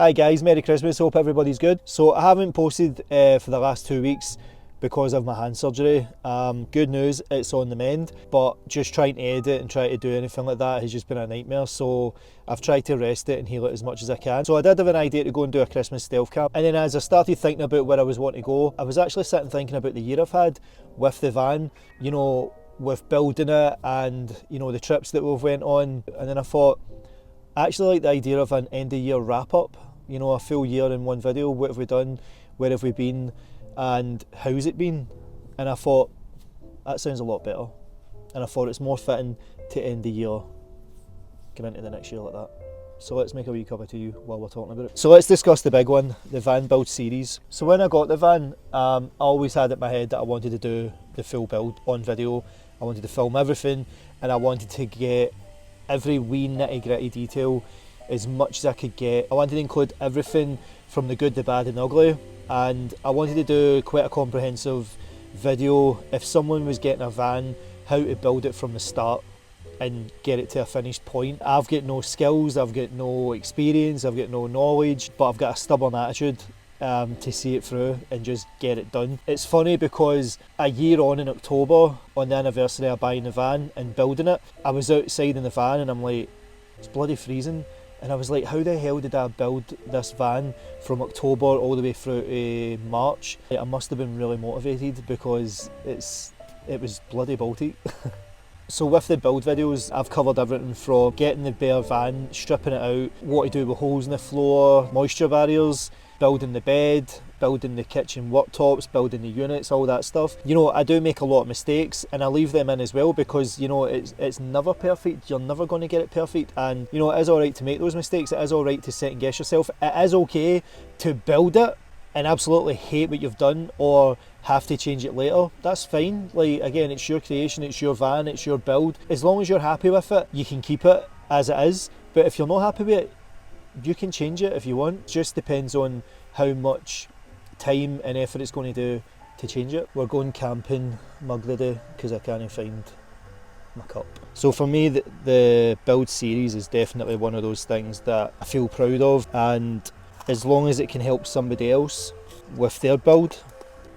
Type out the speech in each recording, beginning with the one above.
Hi guys, Merry Christmas, hope everybody's good. So I haven't posted for the last 2 weeks because of my hand surgery. Good news, it's on the mend, but just trying to edit and try to do anything like that has just been a nightmare. So I've tried to rest it and heal it as much as I can. So I did have an idea to go and do a Christmas stealth camp. And then as I started thinking about where I was wanting to go, I was actually sitting thinking about the year I've had with the van, you know, with building it and, you know, the trips that we've went on. And then I thought, I actually like the idea of an end of year wrap up, you know, a full year in one video. What have we done? Where have we been? And how's it been? And I thought, that sounds a lot better. And I thought it's more fitting to end the year, come into the next year like that. So let's make a wee cup of tea while we're talking about it. So let's discuss the big one, the van build series. So when I got the van, I always had in my head that I wanted to do the full build on video. I wanted to film everything and I wanted to get every wee nitty gritty detail as much as I could get. I wanted to include everything from the good, the bad and the ugly, and I wanted to do quite a comprehensive video. If someone was getting a van, how to build it from the start and get it to a finished point. I've got no skills, I've got no experience, I've got no knowledge, but I've got a stubborn attitude to see it through and just get it done. It's funny because a year on in October, on the anniversary of buying the van and building it, I was outside in the van and I'm like, it's bloody freezing. And I was like, how the hell did I build this van from October all the way through to March? I must have been really motivated because it was bloody Baltic. So with the build videos, I've covered everything from getting the bare van, stripping it out, what to do with holes in the floor, moisture barriers, building the bed, building the kitchen worktops, building the units, all that stuff. You know, I do make a lot of mistakes and I leave them in as well because, you know, it's never perfect. You're never going to get it perfect. And, you know, it is all right to make those mistakes. It is all right to second guess yourself. It is okay to build it and absolutely hate what you've done or have to change it later. That's fine. Like, again, it's your creation, it's your van, it's your build. As long as you're happy with it, you can keep it as it is. But if you're not happy with it, you can change it if you want. It just depends on how much time and effort it's going to do to change it. We're going camping mug today because I can't find my cup. So for me, the build series is definitely one of those things that I feel proud of, and as long as it can help somebody else with their build,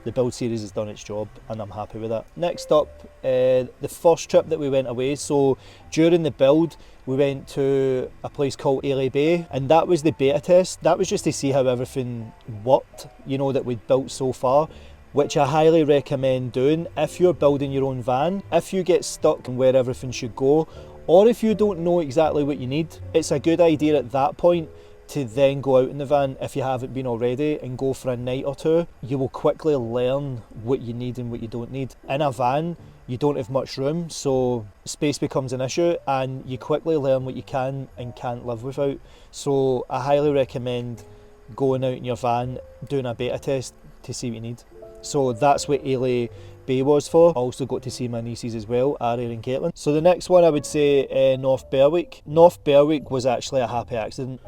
the build series has done its job and I'm happy with that. Next up, the first trip that we went away. So during the build, we went to a place called Ellie Bay, and that was the beta test. That was just to see how everything worked, you know, that we'd built so far, which I highly recommend doing if you're building your own van. If you get stuck on where everything should go, or if you don't know exactly what you need, it's a good idea at that point to then go out in the van, if you haven't been already, and go for a night or two. You will quickly learn what you need and what you don't need. In a van, you don't have much room, so space becomes an issue, and you quickly learn what you can and can't live without. So I highly recommend going out in your van, doing a beta test to see what you need. So that's what Ellie Bay was for. I also got to see my nieces as well, Ari and Caitlin. So the next one I would say North Berwick. North Berwick was actually a happy accident.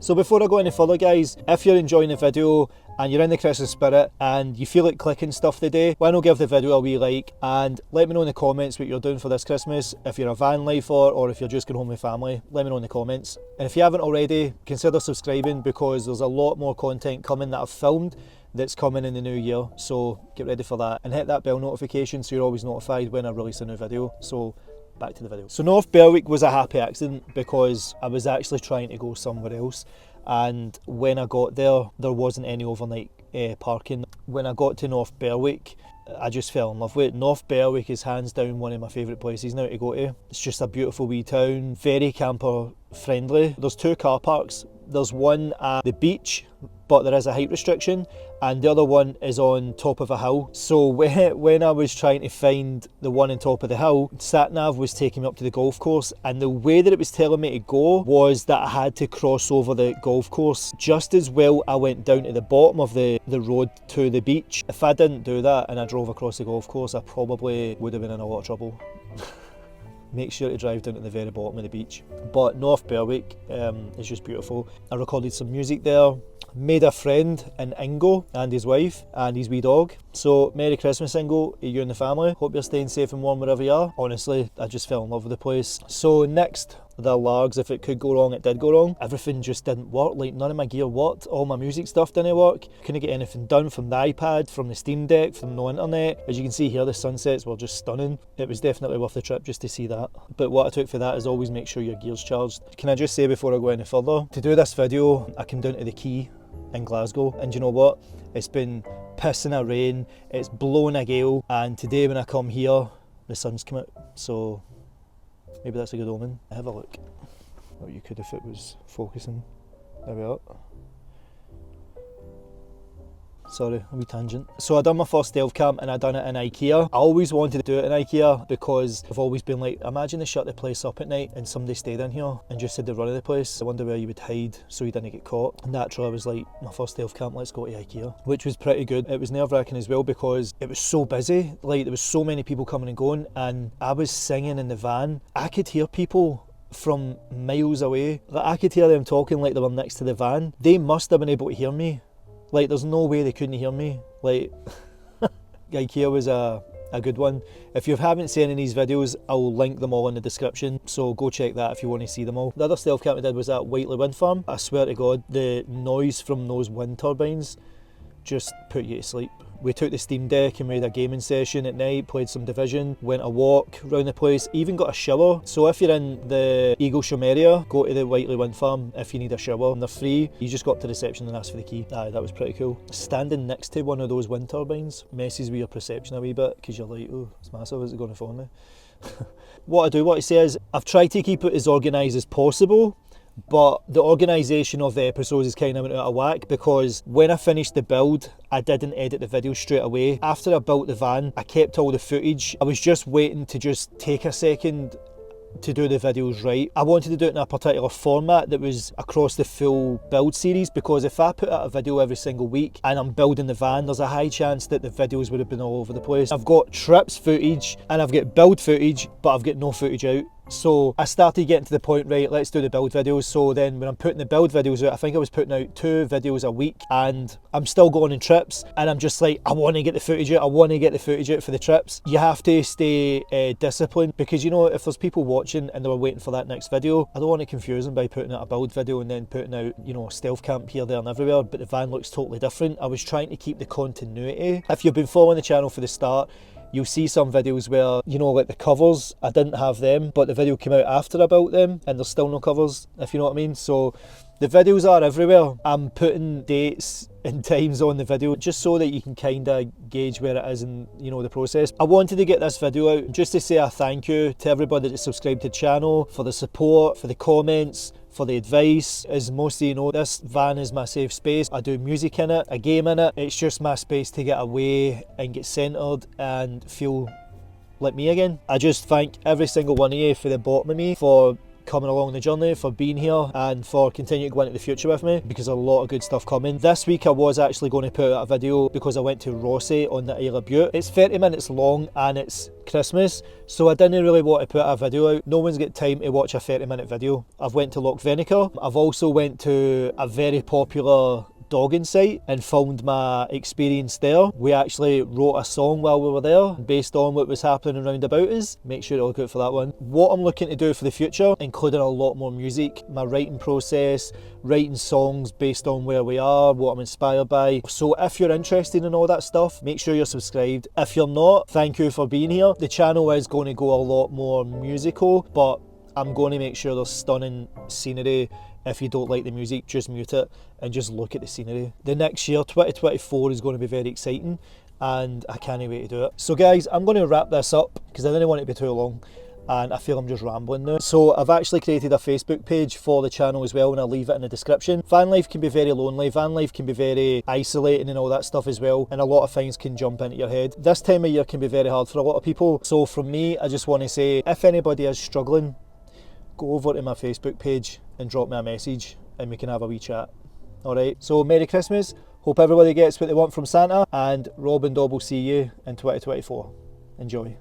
So before I go any further guys, if you're enjoying the video and you're in the Christmas spirit and you feel like clicking stuff today, why not give the video a wee like and let me know in the comments what you're doing for this Christmas. If you're a van lifer or if you're just going home with family, let me know in the comments. And if you haven't already, consider subscribing because there's a lot more content coming that I've filmed that's coming in the new year. So get ready for that and hit that bell notification so you're always notified when I release a new video. So back to the video. So North Berwick was a happy accident because I was actually trying to go somewhere else, and when I got there wasn't any overnight parking. When I got to North Berwick, I just fell in love with it. North Berwick is hands down one of my favourite places now to go to. It's just a beautiful wee town, very camper friendly. There's 2 car parks. There's one at the beach, but there is a height restriction, and the other one is on top of a hill. So when I was trying to find the one on top of the hill, SatNav was taking me up to the golf course, and the way that it was telling me to go was that I had to cross over the golf course. Just as well I went down to the bottom of the road to the beach. If I didn't do that and I drove across the golf course, I probably would have been in a lot of trouble. Make sure to drive down to the very bottom of the beach. But North Berwick is just beautiful. I recorded some music there, made a friend in Ingo and his wife and his wee dog. So Merry Christmas Ingo, you and the family. Hope you're staying safe and warm wherever you are. Honestly, I just fell in love with the place. So next the alarms. If it could go wrong, it did go wrong. Everything just didn't work. Like, none of my gear worked. All my music stuff didn't work. Couldn't get anything done from the iPad, from the Steam Deck, from no internet. As you can see here, the sunsets were just stunning. It was definitely worth the trip just to see that. But what I took for that is always make sure your gear's charged. Can I just say before I go any further, to do this video, I came down to the quay in Glasgow, and you know what? It's been pissing a rain, it's blowing a gale, and today when I come here, the sun's come out. So maybe that's a good omen. Have a look. Oh, you could if it was focusing. There we are. Sorry, a wee tangent. So I done my first stealth camp and I done it in IKEA. I always wanted to do it in IKEA because I've always been like, imagine they shut the place up at night and somebody stayed in here and just said the run of the place. I wonder where you would hide so you didn't get caught. And naturally I was like, my first stealth camp, let's go to IKEA. Which was pretty good. It was nerve-wracking as well because it was so busy. Like, there was so many people coming and going, and I was singing in the van. I could hear people from miles away. Like, I could hear them talking like they were next to the van. They must have been able to hear me. Like, there's no way they couldn't hear me. Like, IKEA was a good one. If you haven't seen any of these videos, I'll link them all in the description, so go check that if you want to see them all. The other stealth camp I did was at Whitelee wind farm. I swear to God, the noise from those wind turbines just put you to sleep. We took the Steam Deck and we had a gaming session at night, played some Division, went a walk around the place, even got a shower. So if you're in the Eaglesham area, go to the Whitelee wind farm if you need a shower, and they're free. You just go up to reception and ask for the key. Aye, that was pretty cool. Standing next to one of those wind turbines messes with your perception a wee bit, because you're like, oh, it's massive, is it going to fall now? What I do want to say is, I've tried to keep it as organised as possible, but the organisation of the episodes is kind of out of whack because when I finished the build, I didn't edit the video straight away. After I built the van, I kept all the footage. I was just waiting to just take a second to do the videos right. I wanted to do it in a particular format that was across the full build series, because if I put out a video every single week and I'm building the van, there's a high chance that the videos would have been all over the place. I've got trips footage and I've got build footage, but I've got no footage out. So I started getting to the point, right, let's do the build videos. So then when I'm putting the build videos out, I think I was putting out 2 videos a week, and I'm still going on trips, and I'm just like, I want to get the footage out, I want to get the footage out for the trips. You have to stay disciplined, because you know, if there's people watching and they were waiting for that next video, I don't want to confuse them by putting out a build video and then putting out, you know, stealth camp here, there and everywhere, but the van looks totally different. I was trying to keep the continuity. If you've been following the channel for the start, you'll see some videos where, you know, like the covers, I didn't have them, but the video came out after I built them and there's still no covers, if you know what I mean. So the videos are everywhere. I'm putting dates and times on the video just so that you can kind of gauge where it is in, you know, the process. I wanted to get this video out just to say a thank you to everybody that subscribed to the channel, for the support, for the comments, for the advice. As most of you know, this van is my safe space. I do music in it, I game in it. It's just my space to get away and get centred and feel like me again. I just thank every single one of you for the bottom of me, for coming along the journey, for being here, and for continuing to go into the future with me, because a lot of good stuff coming. This week I was actually going to put out a video because I went to Rossi on the Isle of Bute. It's 30 minutes long and it's Christmas, so I didn't really want to put a video out. No one's got time to watch a 30-minute video. I've went to Loch Venator. I've also went to a very popular dogging site and filmed my experience there. We actually wrote a song while we were there based on what was happening around about us. Make sure to look out for that one. What I'm looking to do for the future, including a lot more music, my writing process, writing songs based on where we are, what I'm inspired by. So if you're interested in all that stuff, make sure you're subscribed. If you're not, thank you for being here. The channel is going to go a lot more musical, but I'm going to make sure there's stunning scenery. If you don't like the music, just mute it and just look at the scenery. The next year, 2024, is going to be very exciting and I can't wait to do it. So guys, I'm going to wrap this up because I didn't want it to be too long and I feel I'm just rambling now. So I've actually created a Facebook page for the channel as well, and I'll leave it in the description. Van life can be very lonely, van life can be very isolating and all that stuff as well, and a lot of things can jump into your head. This time of year can be very hard for a lot of people. So from me, I just want to say, if anybody is struggling, go over to my Facebook page and drop me a message and we can have a wee chat. Alright, so Merry Christmas, hope everybody gets what they want from Santa, and RobnDob will see you in 2024. Enjoy.